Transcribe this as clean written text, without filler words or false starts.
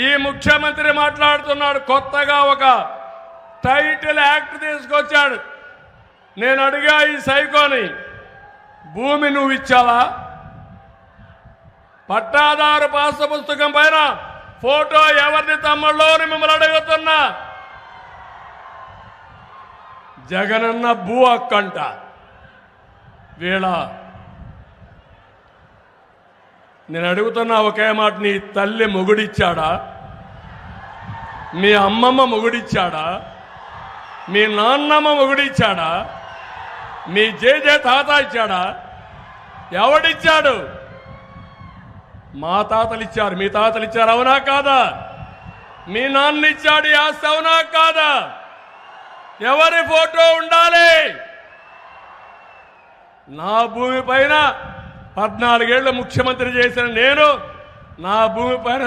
ఈ ముఖ్యమంత్రి మాట్లాడుతున్నాడు, కొత్తగా ఒక టైటిల్ యాక్ట్ తీసుకొచ్చాడు. నేను అడిగా ఈ సైకోని, భూమి నువ్వు ఇచ్చావా? పట్టాదారు పాస్ పుస్తకం పైన ఫోటో ఎవరిది తమ్ముళ్ళో అని మిమ్మల్ని అడుగుతున్నా. జగనన్న భూ హక్కంట. వీళ్ళ నేను అడుగుతున్నా ఒకే మాట, నీ తల్లి మొగుడిచ్చాడా? మీ అమ్మమ్మ మొగుడిచ్చాడా? మీ నాన్నమ్మ మొగుడిచ్చాడా? మీ జేజే తాత ఇచ్చాడా? ఎవడిచ్చాడు? మా తాతలు ఇచ్చారు, మీ తాతలు ఇచ్చారు, అవునా కాదా? మీ నాన్న ఇచ్చాడు ఈ ఆస్తి, అవునా కాదా? ఎవరి ఫోటో ఉండాలి? నా భూమి పైన 14 ఏళ్లు ముఖ్యమంత్రి చేసిన నేను, నా భూమి పైన